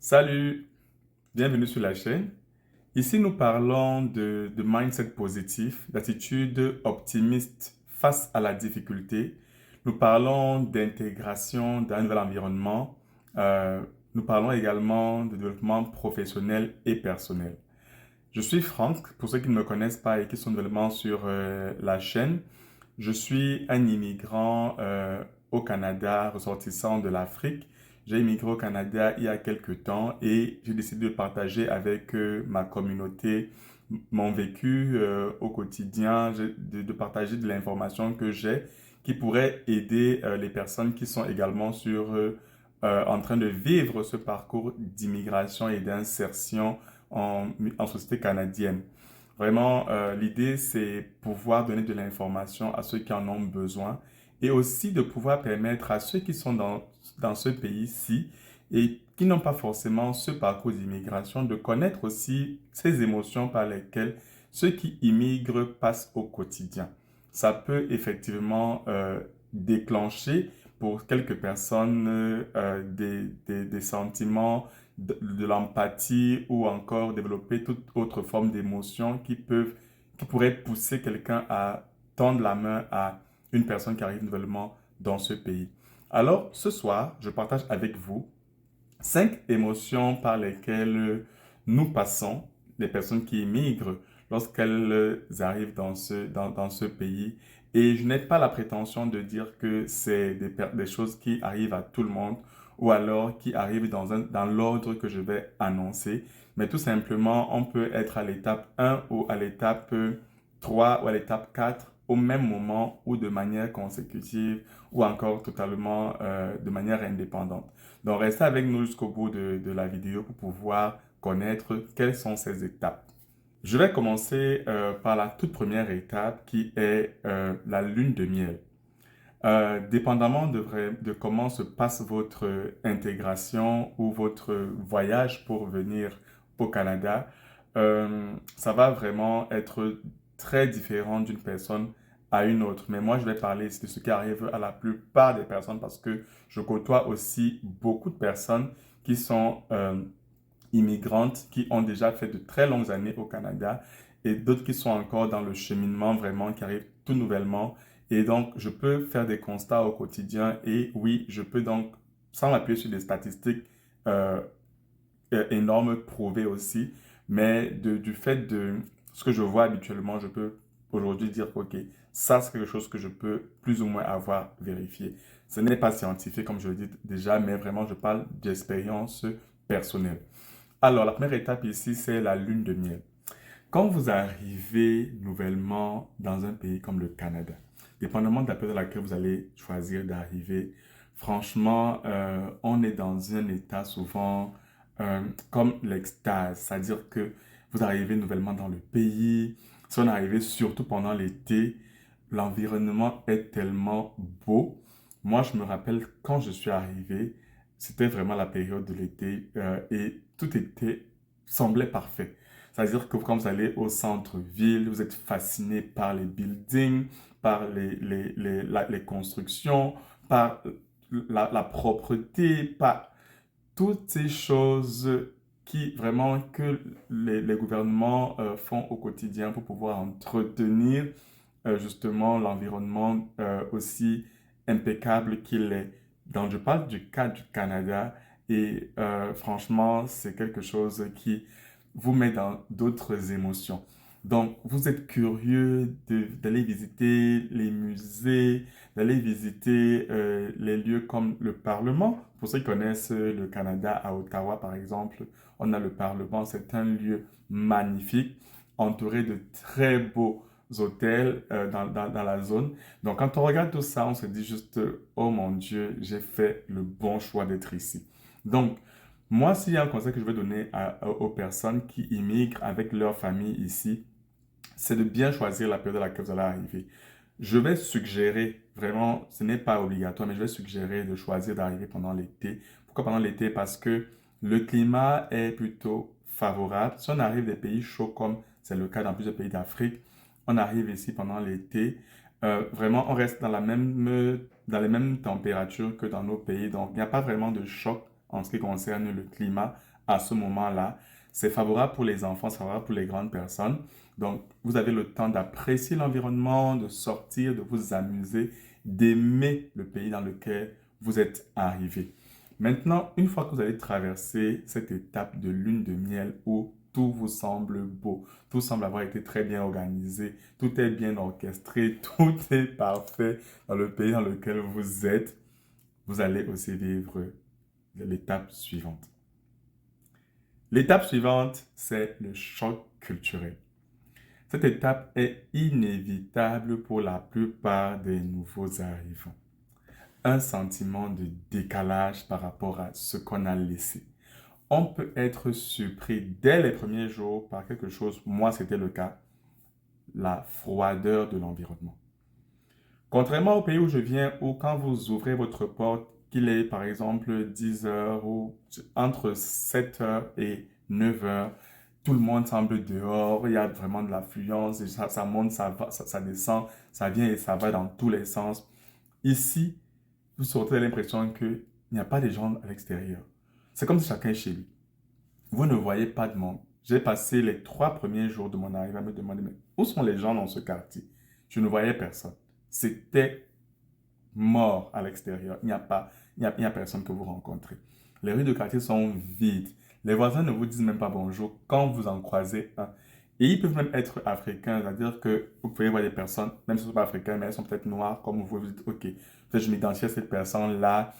Salut, bienvenue sur la chaîne. Ici, nous parlons de mindset positif, d'attitude optimiste face à la difficulté. Nous parlons d'intégration d'un nouvel environnement. Euh, Nous parlons également de développement professionnel et personnel. Je suis Franck, pour ceux qui ne me connaissent pas et qui sont nouvellement sur la chaîne. Je suis un immigrant au Canada, ressortissant de l'Afrique. J'ai immigré au Canada il y a quelques temps et j'ai décidé de partager avec ma communauté mon vécu au quotidien, de partager de l'information que j'ai qui pourrait aider les personnes qui sont également en train de vivre ce parcours d'immigration et d'insertion en société canadienne. Vraiment, l'idée, c'est pouvoir donner de l'information à ceux qui en ont besoin et aussi de pouvoir permettre à ceux qui sont dans ce pays-ci et qui n'ont pas forcément ce parcours d'immigration de connaître aussi ces émotions par lesquelles ceux qui immigrent passent au quotidien. Ça peut effectivement déclencher pour quelques personnes des sentiments de l'empathie ou encore développer toute autre forme d'émotion qui pourraient pousser quelqu'un à tendre la main à une personne qui arrive nouvellement dans ce pays. Alors, ce soir, je partage avec vous 5 émotions par lesquelles nous passons, les personnes qui immigrent, lorsqu'elles arrivent dans ce pays. Et je n'ai pas la prétention de dire que c'est des choses qui arrivent à tout le monde ou alors qui arrivent dans l'ordre que je vais annoncer. Mais tout simplement, on peut être à l'étape 1 ou à l'étape 3 ou à l'étape 4 au même moment ou de manière consécutive ou encore totalement de manière indépendante. Donc, restez avec nous jusqu'au bout de la vidéo pour pouvoir connaître quelles sont ces étapes. Je vais commencer par la toute première étape qui est la lune de miel. Dépendamment de comment se passe votre intégration ou votre voyage pour venir au Canada, ça va vraiment être très différent d'une personne à une autre. Mais moi, je vais parler de ce qui arrive à la plupart des personnes parce que je côtoie aussi beaucoup de personnes qui sont immigrantes, qui ont déjà fait de très longues années au Canada et d'autres qui sont encore dans le cheminement vraiment, qui arrivent tout nouvellement. Et donc, je peux faire des constats au quotidien et oui, je peux donc, sans m'appuyer sur des statistiques euh, énormes, prouver aussi, mais du fait de ce que je vois habituellement, je peux aujourd'hui dire, OK, ça c'est quelque chose que je peux plus ou moins avoir vérifié. Ce n'est pas scientifique, comme je le dis déjà, mais vraiment, je parle d'expérience personnelle. Alors, la première étape ici, c'est la lune de miel. Quand vous arrivez nouvellement dans un pays comme le Canada, dépendamment de la période à laquelle vous allez choisir d'arriver, franchement, on est dans un état souvent comme l'extase, c'est-à-dire que vous arrivez nouvellement dans le pays, si on est arrivé surtout pendant l'été, l'environnement est tellement beau. Moi, je me rappelle quand je suis arrivé, c'était vraiment la période de l'été et tout semblait parfait. C'est-à-dire que quand vous allez au centre-ville, vous êtes fasciné par les buildings, par les constructions, par la propreté, par toutes ces choses qui vraiment que les gouvernements font au quotidien pour pouvoir entretenir justement l'environnement aussi impeccable qu'il est. Donc je parle du cas du Canada et franchement c'est quelque chose qui vous met dans d'autres émotions. Donc vous êtes curieux d'aller visiter les musées, d'aller visiter les lieux comme le Parlement. Pour ceux qui connaissent le Canada, à Ottawa par exemple, on a le Parlement, c'est un lieu magnifique, entouré de très beaux hôtels dans la zone. Donc quand on regarde tout ça, on se dit juste, oh mon Dieu, j'ai fait le bon choix d'être ici. Donc, moi, s'il y a un conseil que je vais donner aux personnes qui immigrent avec leur famille ici, c'est de bien choisir la période à laquelle vous allez arriver. Je vais suggérer, vraiment, ce n'est pas obligatoire, mais je vais suggérer de choisir d'arriver pendant l'été. Pourquoi pendant l'été? Parce que le climat est plutôt favorable. Si on arrive des pays chauds comme c'est le cas dans plusieurs pays d'Afrique, on arrive ici pendant l'été. Vraiment, on reste dans les mêmes températures que dans nos pays. Donc, il n'y a pas vraiment de choc en ce qui concerne le climat à ce moment-là. C'est favorable pour les enfants, c'est favorable pour les grandes personnes. Donc, vous avez le temps d'apprécier l'environnement, de sortir, de vous amuser, d'aimer le pays dans lequel vous êtes arrivé. Maintenant, une fois que vous allez traverser cette étape de lune de miel où tout vous semble beau, tout semble avoir été très bien organisé, tout est bien orchestré, tout est parfait dans le pays dans lequel vous êtes, vous allez aussi vivre l'étape suivante. L'étape suivante, c'est le choc culturel. Cette étape est inévitable pour la plupart des nouveaux arrivants. Un sentiment de décalage par rapport à ce qu'on a laissé. On peut être surpris dès les premiers jours par quelque chose, moi c'était le cas, la froideur de l'environnement. Contrairement au pays où je viens, où quand vous ouvrez votre porte, qu'il est par exemple 10 heures ou entre 7 heures et 9 heures, tout le monde semble dehors, il y a vraiment de l'affluence, et ça monte, ça va, ça descend, ça vient et ça va dans tous les sens. Ici, vous sortez l'impression qu'il n'y a pas de gens à l'extérieur. C'est comme si chacun est chez lui. Vous ne voyez pas de monde. J'ai passé les 3 premiers jours de mon arrivée à me demander, mais où sont les gens dans ce quartier? Je ne voyais personne. C'était mort à l'extérieur. Il n'y a personne que vous rencontrez. Les rues de quartier sont vides. Les voisins ne vous disent même pas bonjour quand vous en croisez un. Et ils peuvent même être africains, c'est-à-dire que vous pouvez voir des personnes, même si ce ne sont pas africains, mais elles sont peut-être noires, comme vous vous dites, ok, peut-être je m'identifie à cette personne-là,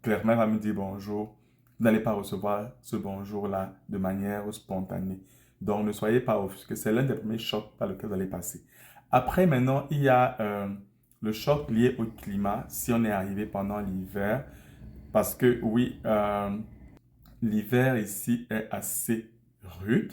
clairement elle va me dire bonjour. Vous n'allez pas recevoir ce bonjour-là de manière spontanée. Donc ne soyez pas offusqués, c'est l'un des premiers chocs par lesquels vous allez passer. Après, maintenant, il y a le choc lié au climat, si on est arrivé pendant l'hiver, parce que oui, l'hiver ici est assez rude.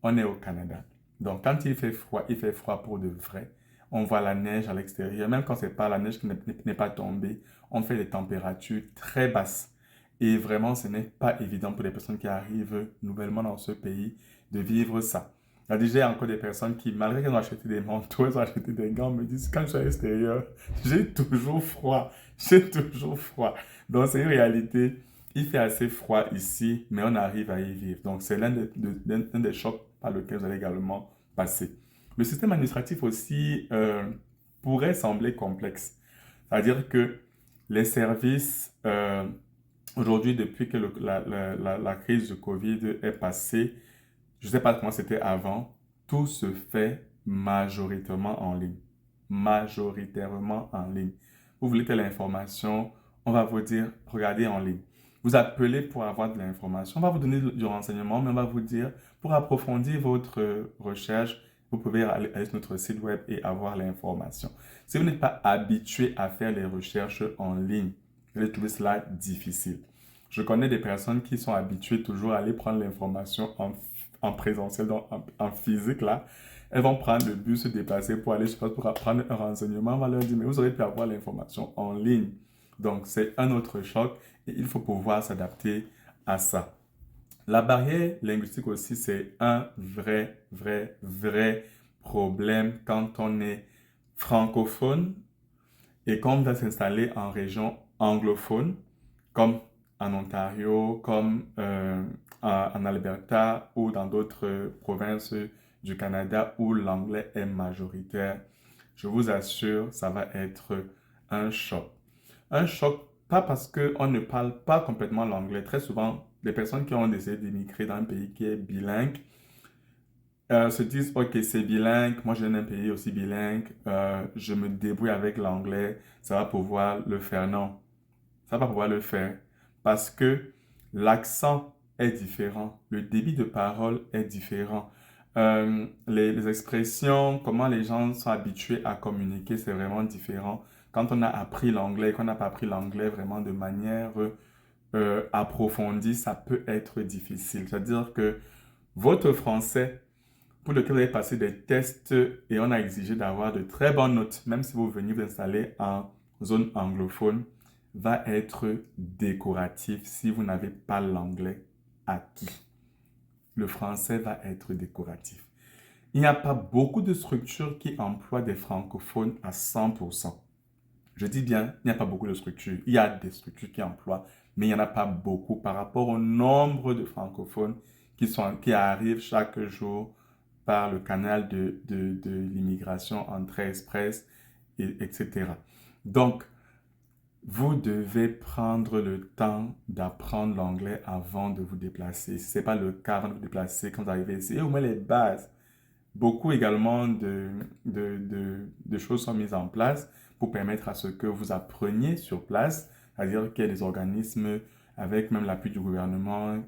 On est au Canada. Donc, quand il fait froid pour de vrai. On voit la neige à l'extérieur. Même quand ce n'est pas la neige qui n'est pas tombée, on fait des températures très basses. Et vraiment, ce n'est pas évident pour les personnes qui arrivent nouvellement dans ce pays de vivre ça. Il y a déjà encore des personnes qui, malgré qu'elles ont acheté des manteaux, elles ont acheté des gants, me disent, quand je suis à l'extérieur, j'ai toujours froid. J'ai toujours froid. Donc, c'est une réalité. Il fait assez froid ici, mais on arrive à y vivre. Donc, c'est l'un des chocs par lequel vous allez également passer. Le système administratif aussi pourrait sembler complexe. C'est-à-dire que les services, aujourd'hui, depuis que la crise du Covid est passée, je ne sais pas comment c'était avant, tout se fait majoritairement en ligne. Majoritairement en ligne. Vous voulez telle information, on va vous dire, regardez en ligne. Vous appelez pour avoir de l'information, on va vous donner du renseignement, mais on va vous dire, pour approfondir votre recherche, vous pouvez aller sur notre site web et avoir l'information. Si vous n'êtes pas habitué à faire les recherches en ligne, vous allez trouver cela difficile. Je connais des personnes qui sont habituées toujours à aller prendre l'information en présentiel, donc en physique là. Elles vont prendre le bus, se déplacer pour aller, je sais pas, pour apprendre un renseignement. On va leur dire, mais vous aurez pu avoir l'information en ligne. Donc, c'est un autre choc et il faut pouvoir s'adapter à ça. La barrière linguistique aussi, c'est un vrai problème quand on est francophone et qu'on va s'installer en région anglophone, comme en Ontario, comme en Alberta ou dans d'autres provinces du Canada où l'anglais est majoritaire. Je vous assure, ça va être un choc. Un choc, pas parce qu'on ne parle pas complètement l'anglais. Très souvent, les personnes qui ont décidé d'immigrer dans un pays qui est bilingue se disent, ok, c'est bilingue, moi je viens d'un pays aussi bilingue, je me débrouille avec l'anglais, ça va pouvoir le faire. Non, ça va pouvoir le faire parce que l'accent est différent, le débit de parole est différent. Les expressions, comment les gens sont habitués à communiquer, c'est vraiment différent. Quand on a appris l'anglais, qu'on n'a pas appris l'anglais vraiment de manière approfondie, ça peut être difficile. C'est-à-dire que votre français, pour lequel vous avez passé des tests et on a exigé d'avoir de très bonnes notes, même si vous venez vous installer en zone anglophone, va être décoratif si vous n'avez pas l'anglais acquis. Le français va être décoratif. Il n'y a pas beaucoup de structures qui emploient des francophones à 100%. Je dis bien, il n'y a pas beaucoup de structures. Il y a des structures qui emploient mais il n'y en a pas beaucoup par rapport au nombre de francophones qui arrivent chaque jour par le canal de l'immigration entre express, etc. Donc, vous devez prendre le temps d'apprendre l'anglais avant de vous déplacer. Si ce n'est pas le cas avant de vous déplacer, quand vous arrivez ici, et au moins les bases. Beaucoup également de choses sont mises en place pour permettre à ce que vous appreniez sur place, c'est-à-dire qu'il y a des organismes avec même l'appui du gouvernement,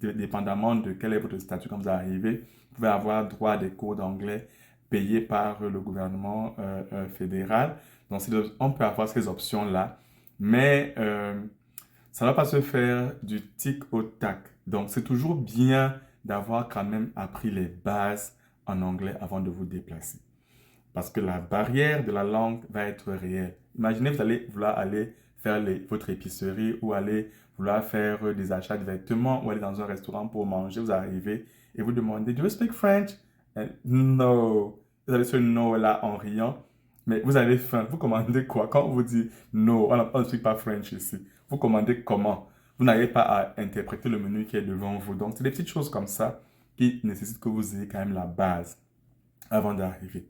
dépendamment de quel est votre statut quand vous arrivez, vous pouvez avoir droit à des cours d'anglais payés par le gouvernement fédéral. Donc, on peut avoir ces options-là, mais ça ne va pas se faire du tic au tac. Donc, c'est toujours bien d'avoir quand même appris les bases en anglais avant de vous déplacer. Parce que la barrière de la langue va être réelle. Imaginez, vous allez vouloir aller faire votre épicerie ou aller vouloir faire des achats de vêtements ou aller dans un restaurant pour manger. Vous arrivez et vous demandez, Do you speak French? No. Vous allez sur no là en riant. Mais vous avez faim. Vous commandez quoi? Quand on vous dit no, on ne speak pas French ici. Vous commandez comment? Vous n'avez pas à interpréter le menu qui est devant vous. Donc, c'est des petites choses comme ça qui nécessitent que vous ayez quand même la base avant d'arriver.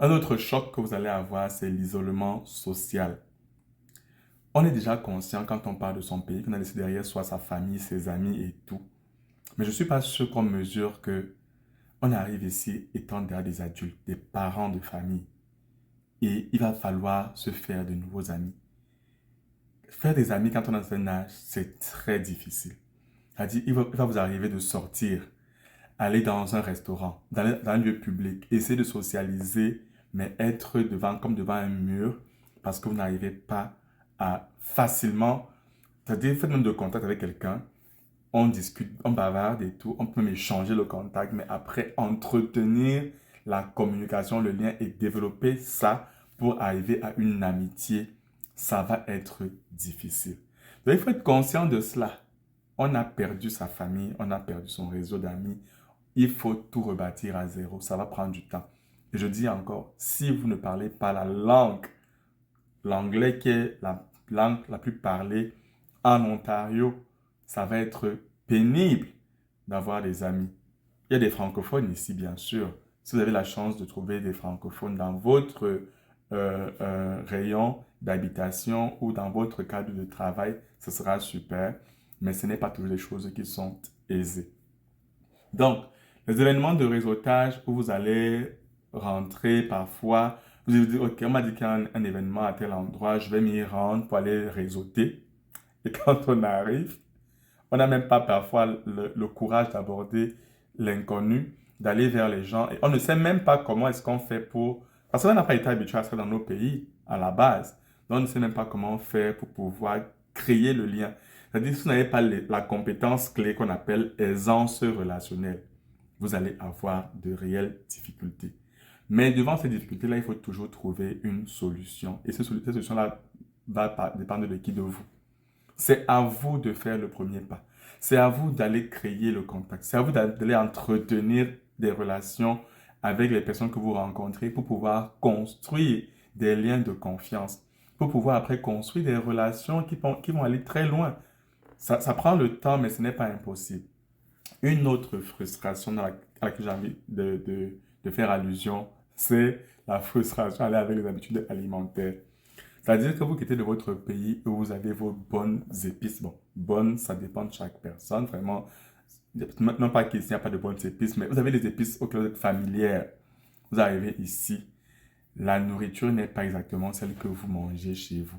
Un autre choc que vous allez avoir, c'est l'isolement social. On est déjà conscient quand on parle de son pays qu'on a laissé derrière soit sa famille, ses amis et tout. Mais je ne suis pas sûr qu'on mesure que on arrive ici étant derrière des adultes, des parents de famille. Et il va falloir se faire de nouveaux amis. Faire des amis quand on a un âge, c'est très difficile. C'est-à-dire, il va vous arriver de sortir, aller dans un restaurant, dans un lieu public, essayer de socialiser, mais être comme devant un mur parce que vous n'arrivez pas à facilement, c'est-à-dire, faites même de contact avec quelqu'un, on discute, on bavarde et tout, on peut même échanger le contact, mais après, entretenir la communication, le lien et développer ça pour arriver à une amitié, ça va être difficile. Donc, il faut être conscient de cela. On a perdu sa famille, on a perdu son réseau d'amis. Il faut tout rebâtir à zéro. Ça va prendre du temps. Et je dis encore, si vous ne parlez pas la langue, l'anglais qui est la langue la plus parlée en Ontario, ça va être pénible d'avoir des amis. Il y a des francophones ici, bien sûr. Si vous avez la chance de trouver des francophones dans votre rayon d'habitation ou dans votre cadre de travail, ce sera super. Mais ce n'est pas toujours des choses qui sont aisées. Donc, les événements de réseautage où vous allez rentrer parfois, vous allez vous dire, OK, on m'a dit qu'il y a un événement à tel endroit, je vais m'y rendre pour aller réseauter. Et quand on arrive, on n'a même pas parfois le courage d'aborder l'inconnu, d'aller vers les gens. Et on ne sait même pas comment est-ce qu'on fait pour... Parce qu'on n'a pas été habitué à ça dans nos pays, à la base. Donc, on ne sait même pas comment faire pour pouvoir créer le lien. C'est-à-dire, si vous n'avez pas la compétence clé qu'on appelle aisance relationnelle, vous allez avoir de réelles difficultés. Mais devant ces difficultés-là, il faut toujours trouver une solution. Et cette solution-là va dépendre de qui de vous. C'est à vous de faire le premier pas. C'est à vous d'aller créer le contact. C'est à vous d'aller entretenir des relations avec les personnes que vous rencontrez pour pouvoir construire des liens de confiance, pour pouvoir après construire des relations qui vont aller très loin. Ça prend le temps, mais ce n'est pas impossible. Une autre frustration à laquelle j'ai envie de faire allusion, c'est la frustration avec les habitudes alimentaires. C'est-à-dire que vous quittez de votre pays où vous avez vos bonnes épices. Bon, bonnes, ça dépend de chaque personne. Vraiment, non pas qu'ici, il n'y a pas de bonnes épices, mais vous avez des épices auxquelles vous êtes familière. Vous arrivez ici, la nourriture n'est pas exactement celle que vous mangez chez vous.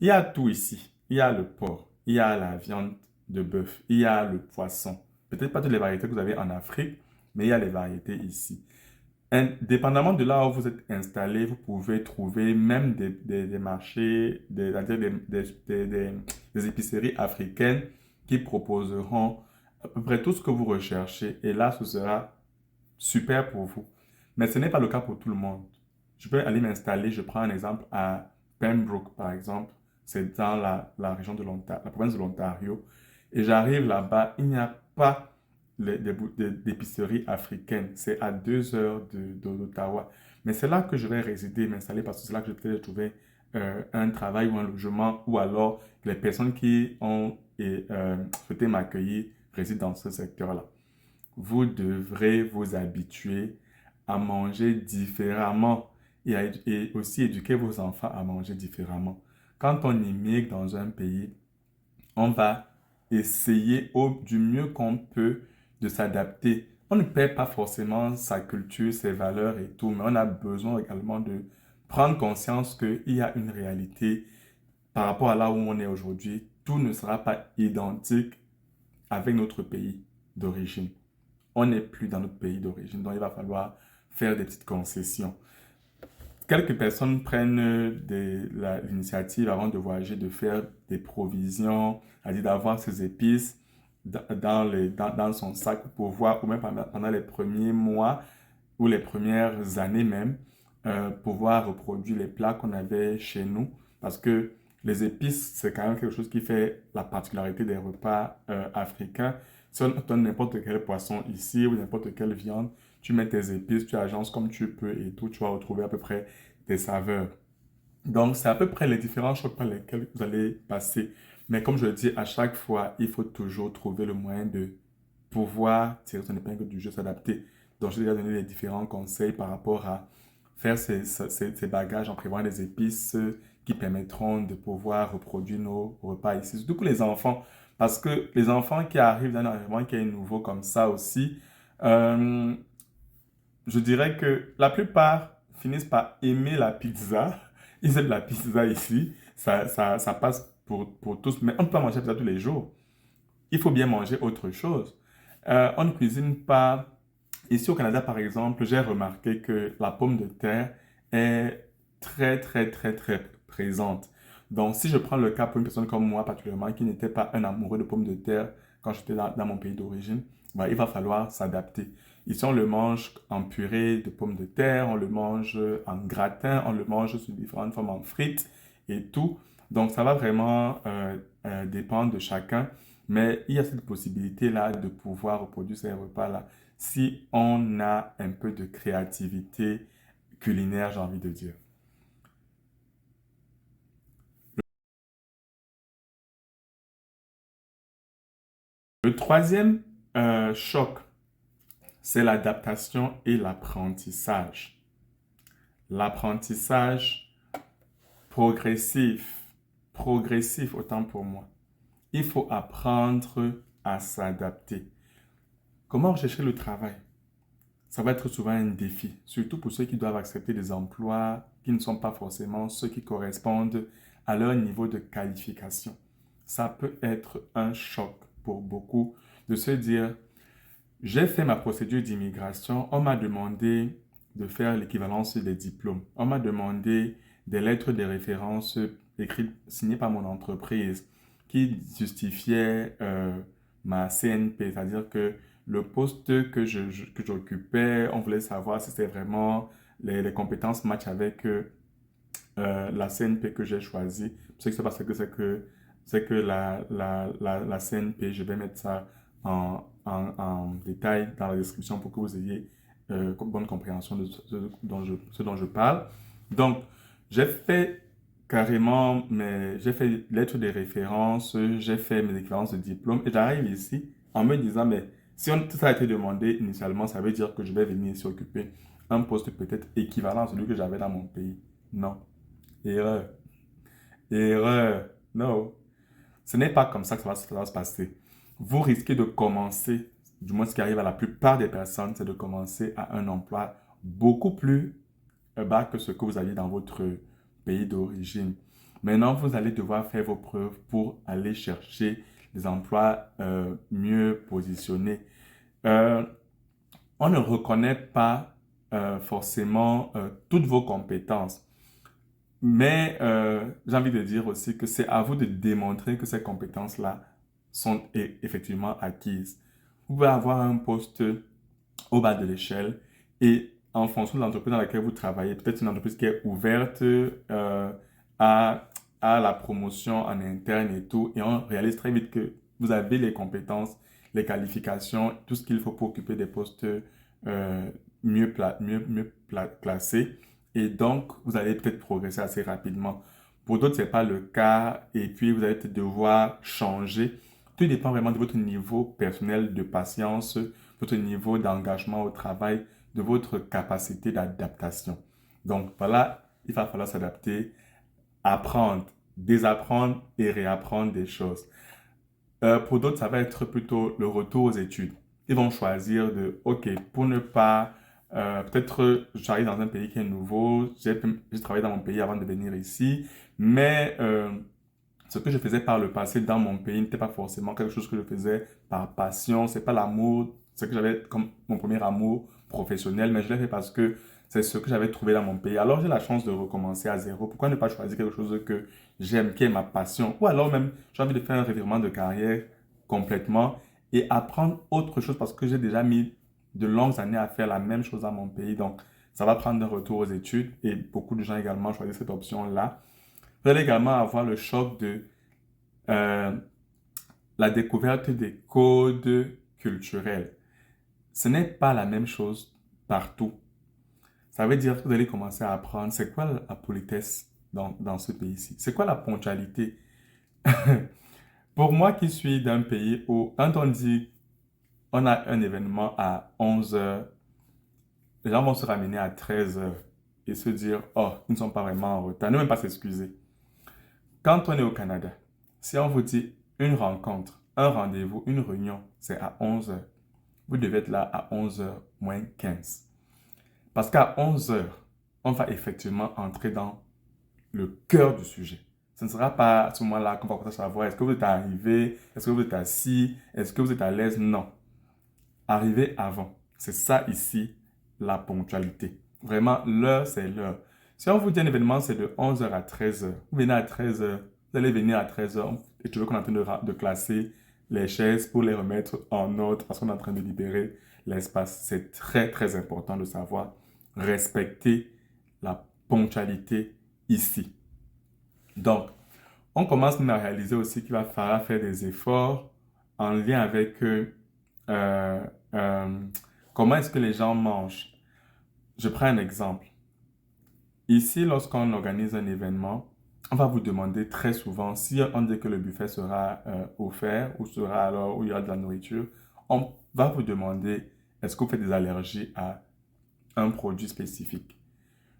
Il y a tout ici. Il y a le porc, il y a la viande de bœuf, il y a le poisson. Peut-être pas toutes les variétés que vous avez en Afrique, mais il y a les variétés ici. Dépendamment de là où vous êtes installé, vous pouvez trouver même des marchés, des épiceries africaines qui proposeront à peu près tout ce que vous recherchez. Et là, ce sera super pour vous. Mais ce n'est pas le cas pour tout le monde. Je peux aller m'installer, je prends un exemple à Pembroke, par exemple. C'est dans la région de l'Ontario, la province de l'Ontario. Et j'arrive là-bas, il n'y a pas d'épicerie africaine. C'est à 2 heures d'Ottawa. Mais c'est là que je vais résider, m'installer, parce que c'est là que je vais trouver un travail ou un logement, ou alors les personnes qui ont souhaité m'accueillir résident dans ce secteur-là. Vous devrez vous habituer à manger différemment et aussi éduquer vos enfants à manger différemment. Quand on immigre dans un pays, on va essayer du mieux qu'on peut de s'adapter. On ne perd pas forcément sa culture, ses valeurs et tout, mais on a besoin également de prendre conscience qu'il y a une réalité par rapport à là où on est aujourd'hui. Tout ne sera pas identique avec notre pays d'origine. On n'est plus dans notre pays d'origine, donc il va falloir faire des petites concessions. Quelques personnes prennent l'initiative avant de voyager de faire des provisions, c'est-à-dire d'avoir ses épices dans son sac pour pouvoir, ou même pendant les premiers mois ou les premières années même, pouvoir reproduire les plats qu'on avait chez nous. Parce que les épices, c'est quand même quelque chose qui fait la particularité des repas africains. Si on donne n'importe quel poisson ici ou n'importe quelle viande, tu mets tes épices, tu agences comme tu peux et tout, tu vas retrouver à peu près des saveurs. Donc, c'est à peu près les différents chocs par lesquels vous allez passer. Mais comme je le dis, à chaque fois, il faut toujours trouver le moyen de pouvoir tirer son épingle du jeu, s'adapter. Donc, je vais déjà donné les différents conseils par rapport à faire ces bagages en prévoyant des épices qui permettront de pouvoir reproduire nos repas ici. Surtout pour les enfants, parce que les enfants qui arrivent dans un environnement qui est nouveau comme ça aussi, euh, je dirais que la plupart finissent par aimer la pizza. Ils aiment la pizza ici. Ça passe pour tous. Mais on ne peut pas manger la pizza tous les jours. Il faut bien manger autre chose. On ne cuisine pas. Ici au Canada, par exemple, j'ai remarqué que la pomme de terre est très, très, très, très présente. Donc, si je prends le cas pour une personne comme moi, particulièrement, qui n'était pas un amoureux de pommes de terre quand j'étais dans mon pays d'origine, bah, il va falloir s'adapter. Ici, on le mange en purée de pommes de terre, on le mange en gratin, on le mange sous différentes formes en frites et tout. Donc, ça va vraiment dépendre de chacun. Mais il y a cette possibilité-là de pouvoir reproduire ces repas-là si on a un peu de créativité culinaire, j'ai envie de dire. Le troisième choc, c'est l'adaptation et l'apprentissage. L'apprentissage progressif, progressif autant pour moi. Il faut apprendre à s'adapter. Comment rechercher le travail? Ça va être souvent un défi, surtout pour ceux qui doivent accepter des emplois qui ne sont pas forcément ceux qui correspondent à leur niveau de qualification. Ça peut être un choc pour beaucoup de se dire, j'ai fait ma procédure d'immigration, on m'a demandé de faire l'équivalence des diplômes, on m'a demandé des lettres de référence écrites, signées par mon entreprise qui justifiaient ma CNP, c'est-à-dire que le poste que j'occupais, on voulait savoir si c'était vraiment les compétences match avec la CNP que j'ai choisie. Ce qui se passe, c'est que la CNP, je vais mettre ça en détail dans la description pour que vous ayez bonne compréhension de ce dont je parle. Donc, j'ai fait j'ai fait lettre de référence, j'ai fait mes équivalences de diplôme et j'arrive ici en me disant, mais si tout ça a été demandé initialement, ça veut dire que je vais venir ici occuper un poste peut-être équivalent à celui que j'avais dans mon pays. Non. Erreur. Erreur. Non. Ce n'est pas comme ça que ça va se passer. Vous risquez de commencer, du moins ce qui arrive à la plupart des personnes, c'est de commencer à un emploi beaucoup plus bas que ce que vous aviez dans votre pays d'origine. Maintenant, vous allez devoir faire vos preuves pour aller chercher des emplois mieux positionnés. Euh, on ne reconnaît pas forcément toutes vos compétences. Mais j'ai envie de dire aussi que c'est à vous de démontrer que ces compétences-là sont effectivement acquises. Vous pouvez avoir un poste au bas de l'échelle et en fonction de l'entreprise dans laquelle vous travaillez, peut-être une entreprise qui est ouverte à, à la promotion en interne et tout, et on réalise très vite que vous avez les compétences, les qualifications, tout ce qu'il faut pour occuper des postes mieux placés. Et donc, vous allez peut-être progresser assez rapidement. Pour d'autres, ce n'est pas le cas et puis vous allez peut-être devoir changer. Tout dépend vraiment de votre niveau personnel de patience, votre niveau d'engagement au travail, de votre capacité d'adaptation. Donc voilà, il va falloir s'adapter, apprendre, désapprendre et réapprendre des choses. Pour d'autres, ça va être plutôt le retour aux études. Ils vont choisir de, OK, pour ne pas, peut-être j'arrive dans un pays qui est nouveau, j'ai travaillé dans mon pays avant de venir ici, mais ce que je faisais par le passé dans mon pays n'était pas forcément quelque chose que je faisais par passion, c'est pas l'amour, c'est que j'avais comme mon premier amour professionnel, mais je l'ai fait parce que c'est ce que j'avais trouvé dans mon pays. Alors j'ai la chance de recommencer à zéro. Pourquoi ne pas choisir quelque chose que j'aime, qui est ma passion? Ou alors même, j'ai envie de faire un revirement de carrière complètement et apprendre autre chose parce que j'ai déjà mis de longues années à faire la même chose dans mon pays. Donc, ça va prendre un retour aux études et beaucoup de gens également choisissent cette option-là. Vous allez également avoir le choc de euh, la découverte des codes culturels. Ce n'est pas la même chose partout. Ça veut dire que vous allez commencer à apprendre c'est quoi la politesse dans ce pays-ci. C'est quoi la ponctualité. Pour moi qui suis d'un pays où quand on dit on a un événement à 11 heures, les gens vont se ramener à 13 heures et se dire, oh, ils ne sont pas vraiment en retard, ne même pas s'excuser. Quand on est au Canada, si on vous dit une rencontre, un rendez-vous, une réunion, c'est à 11 heures, vous devez être là à 11 heures moins 15. Parce qu'à 11 heures, on va effectivement entrer dans le cœur du sujet. Ce ne sera pas à ce moment-là qu'on va savoir est-ce que vous êtes arrivé, est-ce que vous êtes assis, est-ce que vous êtes à l'aise. Non. Arrivez avant. C'est ça ici, la ponctualité. Vraiment, l'heure, c'est l'heure. Si on vous dit un événement, c'est de 11 heures à 13 heures. Vous venez à 13 heures. Vous allez venir à 13 heures et tu veux qu'on est en train de classer les chaises pour les remettre en ordre parce qu'on est en train de libérer l'espace. C'est très, très important de savoir respecter la ponctualité ici. Donc, on commence à réaliser aussi qu'il va falloir faire des efforts en lien avec euh, euh, comment est-ce que les gens mangent. Je prends un exemple. Ici, lorsqu'on organise un événement, on va vous demander très souvent si on dit que le buffet sera offert ou sera alors où il y a de la nourriture, on va vous demander est-ce que vous faites des allergies à un produit spécifique.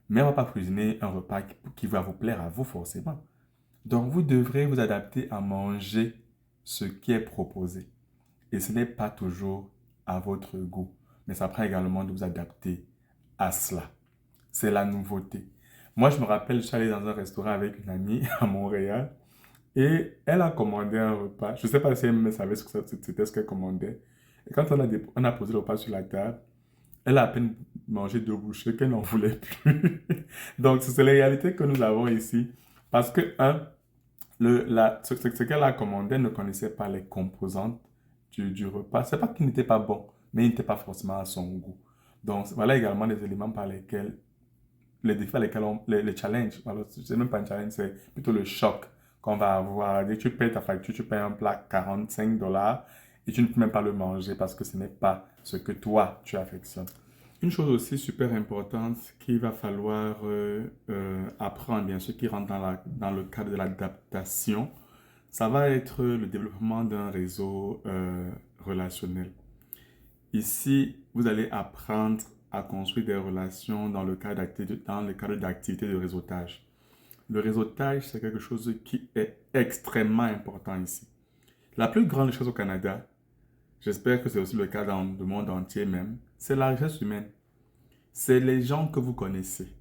Mais on ne va pas cuisiner un repas qui va vous plaire à vous forcément. Donc, vous devrez vous adapter à manger ce qui est proposé. Et ce n'est pas toujours à votre goût, mais ça prend également de vous adapter à cela. C'est la nouveauté. Moi, je me rappelle, je suis allé dans un restaurant avec une amie à Montréal et elle a commandé un repas. Je ne sais pas si elle même savait ce que c'était ce qu'elle commandait. Et quand on a posé le repas sur la table, elle a à peine mangé 2 bouchées qu'elle n'en voulait plus. Donc, c'est la réalité que nous avons ici. Parce que, ce qu'elle a commandé, elle ne connaissait pas les composantes du repas. C'est pas qu'il n'était pas bon, mais il n'était pas forcément à son goût. Donc, voilà également des éléments par lesquels, les défis par lesquels les challenges, alors c'est même pas un challenge, c'est plutôt le choc qu'on va avoir. Dès que tu payes ta facture, tu payes un plat 45 $ et tu ne peux même pas le manger parce que ce n'est pas ce que toi, tu affectionnes. Une chose aussi super importante qu'il va falloir apprendre, bien sûr, qui rentre dans le cadre de l'adaptation, ça va être le développement d'un réseau relationnel. Ici, vous allez apprendre à construire des relations dans le cadre d'activités de réseautage. Le réseautage, c'est quelque chose qui est extrêmement important ici. La plus grande chose au Canada, j'espère que c'est aussi le cas dans le monde entier même, c'est la richesse humaine. C'est les gens que vous connaissez.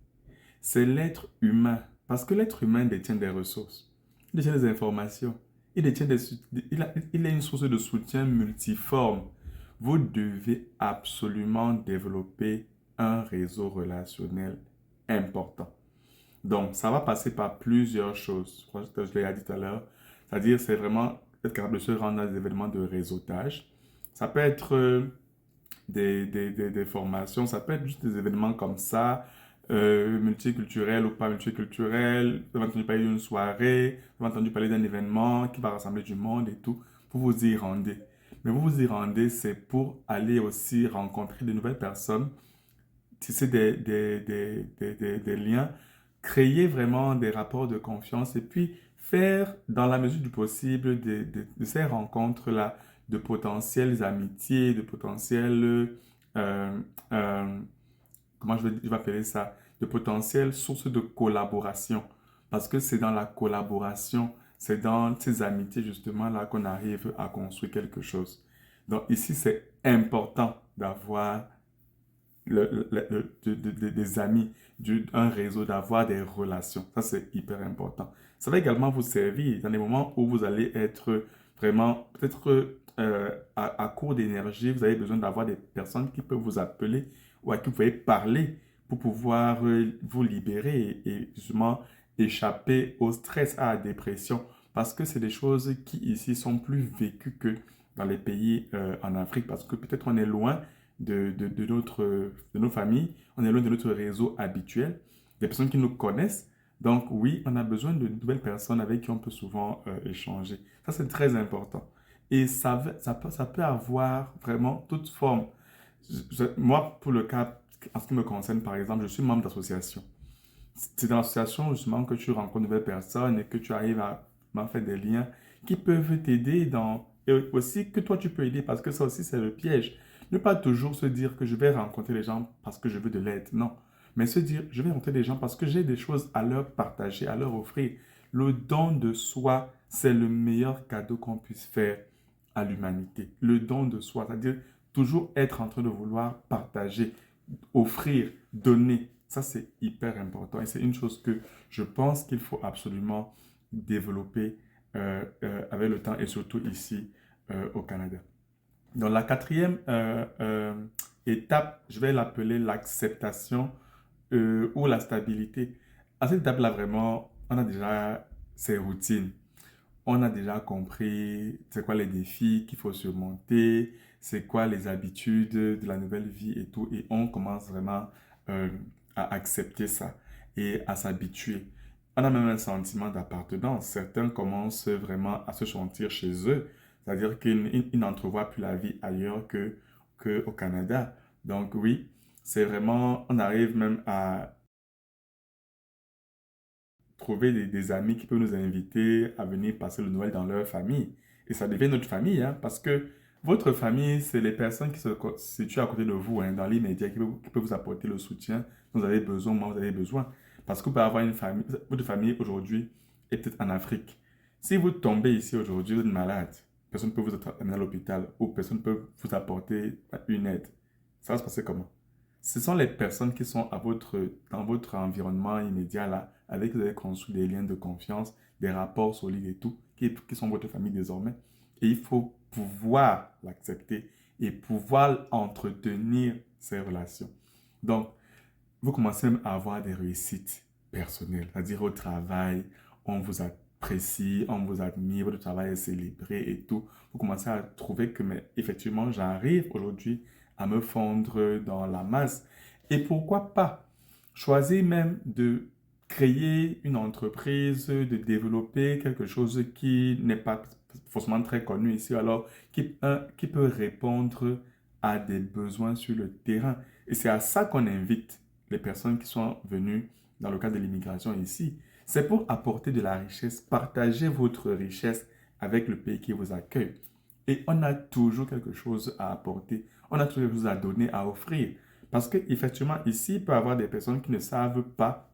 C'est l'être humain. Parce que l'être humain détient des ressources. Il détient des informations. Il a une source de soutien multiforme. Vous devez absolument développer un réseau relationnel important. Donc, ça va passer par plusieurs choses. Je crois que je l'ai dit tout à l'heure. C'est-à-dire, c'est vraiment être capable de se rendre à des événements de réseautage. Ça peut être des formations, ça peut être juste des événements comme ça, multiculturels ou pas multiculturels. Vous avez entendu parler d'une soirée, vous avez entendu parler d'un événement qui va rassembler du monde et tout. Vous vous y rendez. Mais vous vous y rendez, c'est pour aller aussi rencontrer de nouvelles personnes, tisser des liens créer vraiment des rapports de confiance et puis faire, dans la mesure du possible, de ces rencontres-là, de potentielles amitiés, de potentielles, euh, euh, comment je vais appeler ça, de potentielles sources de collaboration. Parce que c'est dans la collaboration, c'est dans ces amitiés justement-là qu'on arrive à construire quelque chose. Donc ici, c'est important d'avoir des amis, un réseau, d'avoir des relations. Ça, c'est hyper important. Ça va également vous servir dans les moments où vous allez être vraiment, peut-être à court d'énergie, vous avez besoin d'avoir des personnes qui peuvent vous appeler ou à qui vous pouvez parler pour pouvoir vous libérer et justement échapper au stress, à la dépression. Parce que c'est des choses qui ici sont plus vécues que dans les pays en Afrique, parce que peut-être on est loin de nos familles, on est loin de notre réseau habituel, des personnes qui nous connaissent. Donc oui, on a besoin de nouvelles personnes avec qui on peut souvent échanger. Ça, c'est très important. Et ça peut avoir vraiment toute forme. Moi, pour le cas, en ce qui me concerne, par exemple, je suis membre d'association. C'est dans l'association justement que tu rencontres de nouvelles personnes et que tu arrives à faire des liens qui peuvent t'aider dans... Et aussi que toi, tu peux aider parce que ça aussi, c'est le piège. Ne pas toujours se dire que je vais rencontrer les gens parce que je veux de l'aide. Non. Mais se dire, je vais rencontrer des gens parce que j'ai des choses à leur partager, à leur offrir. Le don de soi, c'est le meilleur cadeau qu'on puisse faire à l'humanité. Le don de soi, c'est-à-dire toujours être en train de vouloir partager, offrir, donner. Ça, c'est hyper important et c'est une chose que je pense qu'il faut absolument développer avec le temps et surtout ici au Canada. Donc, la quatrième étape, je vais l'appeler l'acceptation ou la stabilité. À cette étape-là, vraiment, on a déjà ses routines. On a déjà compris c'est quoi les défis qu'il faut surmonter, c'est quoi les habitudes de la nouvelle vie et tout. Et on commence vraiment euh, à accepter ça et à s'habituer. On a même un sentiment d'appartenance. Certains commencent vraiment à se sentir chez eux, c'est-à-dire qu'ils n'entrevoient plus la vie ailleurs que au Canada. Donc oui, c'est vraiment, on arrive même à trouver des amis qui peuvent nous inviter à venir passer le Noël dans leur famille. Et ça devient notre famille, hein, parce que votre famille, c'est les personnes qui se situent à côté de vous, hein, dans l'immédiat, qui peuvent vous apporter le soutien dont vous avez besoin, moi, vous avez besoin. Parce que vous pouvez avoir une famille, votre famille aujourd'hui est peut-être en Afrique. Si vous tombez ici aujourd'hui, vous êtes malade, personne ne peut vous amener à l'hôpital ou personne ne peut vous apporter une aide. Ça va se passer comment? Ce sont les personnes qui sont dans votre environnement immédiat là, avec qui vous avez construit des liens de confiance, des rapports solides et tout, qui sont votre famille désormais. Et il faut pouvoir l'accepter et pouvoir entretenir ces relations. Donc, vous commencez même à avoir des réussites personnelles, c'est-à-dire au travail, on vous apprécie, on vous admire, votre travail est célébré et tout. Vous commencez à trouver que, mais effectivement, j'arrive aujourd'hui à me fondre dans la masse. Et pourquoi pas choisir même de créer une entreprise, de développer quelque chose qui n'est pas forcément très connu ici, alors qui peut répondre à des besoins sur le terrain. Et c'est à ça qu'on invite les personnes qui sont venues dans le cadre de l'immigration ici. C'est pour apporter de la richesse, partager votre richesse avec le pays qui vous accueille. Et on a toujours quelque chose à apporter, on a toujours quelque chose à donner, à offrir. Parce qu'effectivement, ici, il peut y avoir des personnes qui ne savent pas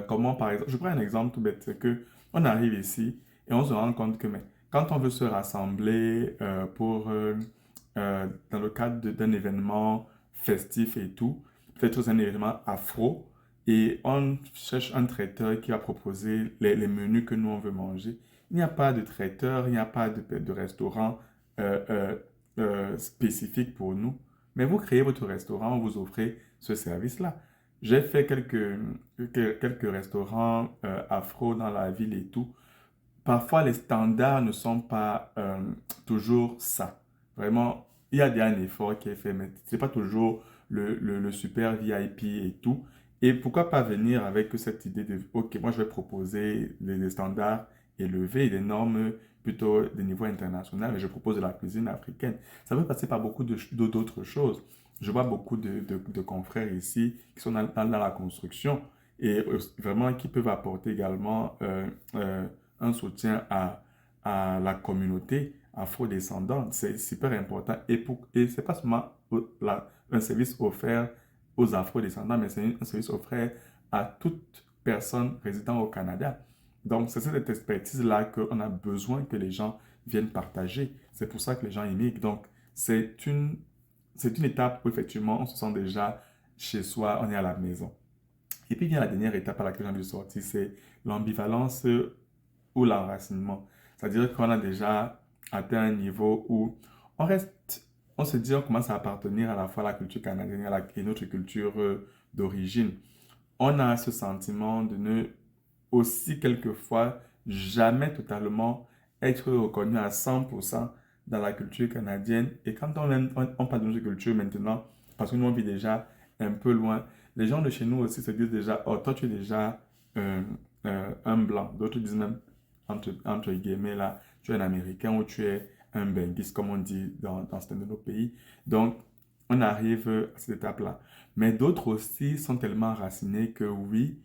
comment, par exemple, je prends un exemple tout bête, c'est que on arrive ici et on se rend compte que mais, quand on veut se rassembler dans le cadre d'un événement festif et tout, peut-être un événement afro, et on cherche un traiteur qui va proposer les menus que nous on veut manger. Il n'y a pas de traiteur, il n'y a pas de restaurant euh, euh, spécifique pour nous. Mais vous créez votre restaurant, vous offrez ce service-là. J'ai fait quelques restaurants afro dans la ville et tout. Parfois, les standards ne sont pas toujours ça. Vraiment, il y a bien un effort qui est fait, mais ce n'est pas toujours le super VIP et tout. Et pourquoi pas venir avec cette idée de, OK, moi je vais proposer des standards élevés, des normes plutôt de niveau international, mais je propose de la cuisine africaine. Ça peut passer par beaucoup d'autres choses. Je vois beaucoup de confrères ici qui sont dans la construction et vraiment qui peuvent apporter également un soutien à la communauté afro-descendante. C'est super important et c'est pas seulement un service offert aux afro-descendants, mais c'est un service offert à toute personne résidant au Canada. Donc, c'est cette expertise-là qu'on a besoin que les gens viennent partager. C'est pour ça que les gens immigrent. Donc, c'est une étape où effectivement on se sent déjà chez soi, on est à la maison. Et puis vient la dernière étape à laquelle j'ai envie de sortir, c'est l'ambivalence ou l'enracinement. C'est-à-dire qu'on a déjà atteint un niveau où on reste, on se dit, on commence à appartenir à la fois à la culture canadienne et notre culture d'origine. On a ce sentiment de ne aussi quelquefois jamais totalement être reconnu à 100% dans la culture canadienne. Et quand on parle de notre culture maintenant, parce que nous on vit déjà un peu loin, les gens de chez nous aussi se disent déjà, oh toi tu es déjà euh, un blanc. D'autres disent même, entre guillemets là, tu es un Américain ou tu es un Benguis, comme on dit dans certains de nos pays. Donc, on arrive à cette étape-là. Mais d'autres aussi sont tellement enracinés que oui,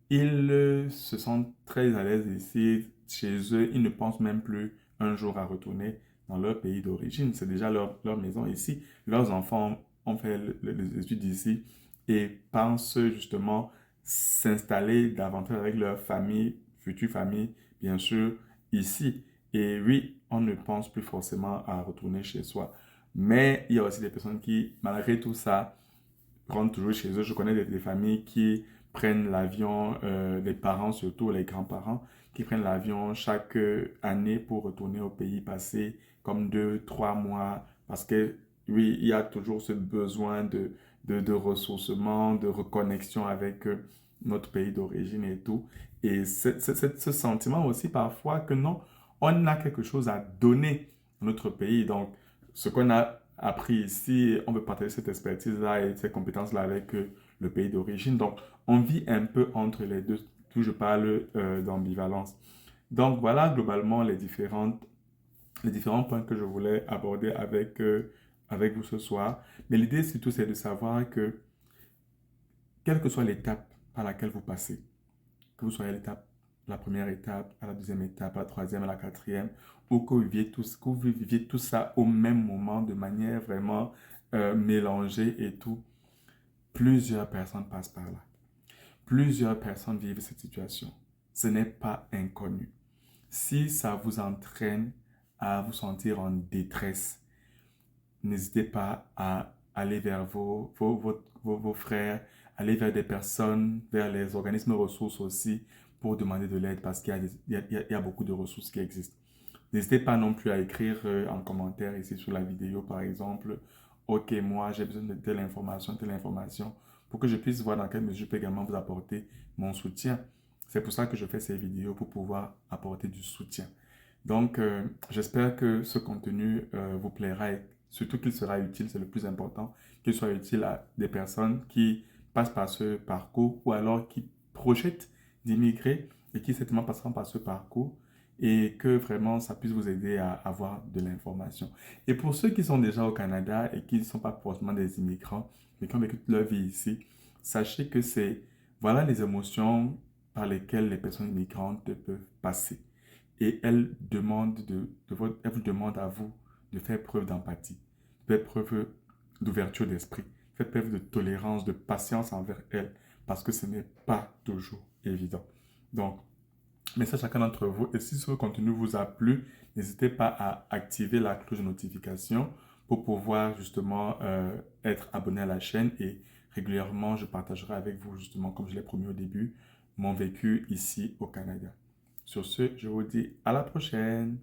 ils se sentent très à l'aise ici, chez eux. Ils ne pensent même plus un jour à retourner dans leur pays d'origine. C'est déjà leur maison ici. Leurs enfants ont fait les études ici et pensent justement s'installer davantage avec leur famille, future famille, bien sûr, ici. Et oui, on ne pense plus forcément à retourner chez soi. Mais il y a aussi des personnes qui, malgré tout ça, rentrent toujours chez eux. Je connais des familles qui prennent l'avion, les parents surtout, les grands-parents, qui prennent l'avion chaque année pour retourner au pays, passer comme 2, 3 mois, parce que oui, il y a toujours ce besoin de ressourcement, de reconnexion avec notre pays d'origine et tout. Et ce sentiment aussi parfois que non, on a quelque chose à donner à notre pays. Donc, ce qu'on a appris ici, on veut partager cette expertise-là et ces compétences-là avec le pays d'origine. Donc, on vit un peu entre les deux. Tout je parle d'ambivalence. Donc, voilà globalement les différents points que je voulais aborder avec vous ce soir. Mais l'idée surtout, c'est de savoir que, quelle que soit l'étape par laquelle vous passez, que vous soyez à l'étape, la première étape, à la deuxième étape, à la troisième, à la quatrième, ou que vous viviez tout ça au même moment de manière vraiment mélangée et tout, plusieurs personnes passent par là. Plusieurs personnes vivent cette situation. Ce n'est pas inconnu. Si ça vous entraîne à vous sentir en détresse, n'hésitez pas à aller vers vos frères, aller vers des personnes, vers les organismes ressources aussi pour demander de l'aide parce qu'il y a, il y a beaucoup de ressources qui existent. N'hésitez pas non plus à écrire en commentaire ici sous la vidéo par exemple, ok, moi j'ai besoin de telle information pour que je puisse voir dans quelle mesure je peux également vous apporter mon soutien. C'est pour ça que je fais ces vidéos pour pouvoir apporter du soutien. Donc, j'espère que ce contenu vous plaira et surtout qu'il sera utile, c'est le plus important, qu'il soit utile à des personnes qui passent par ce parcours ou alors qui projettent d'immigrer et qui certainement passeront par ce parcours et que vraiment ça puisse vous aider à avoir de l'information. Et pour ceux qui sont déjà au Canada et qui ne sont pas forcément des immigrants, mais qui ont vécu toute leur vie ici, sachez que voilà les émotions par lesquelles les personnes immigrantes peuvent passer. Et elle vous demande à vous de faire preuve d'empathie, de faire preuve d'ouverture d'esprit, de faire preuve de tolérance, de patience envers elle, parce que ce n'est pas toujours évident. Donc, merci à chacun d'entre vous. Et si ce contenu vous a plu, n'hésitez pas à activer la cloche de notification pour pouvoir justement être abonné à la chaîne et régulièrement, je partagerai avec vous justement, comme je l'ai promis au début, mon vécu ici au Canada. Sur ce, je vous dis à la prochaine.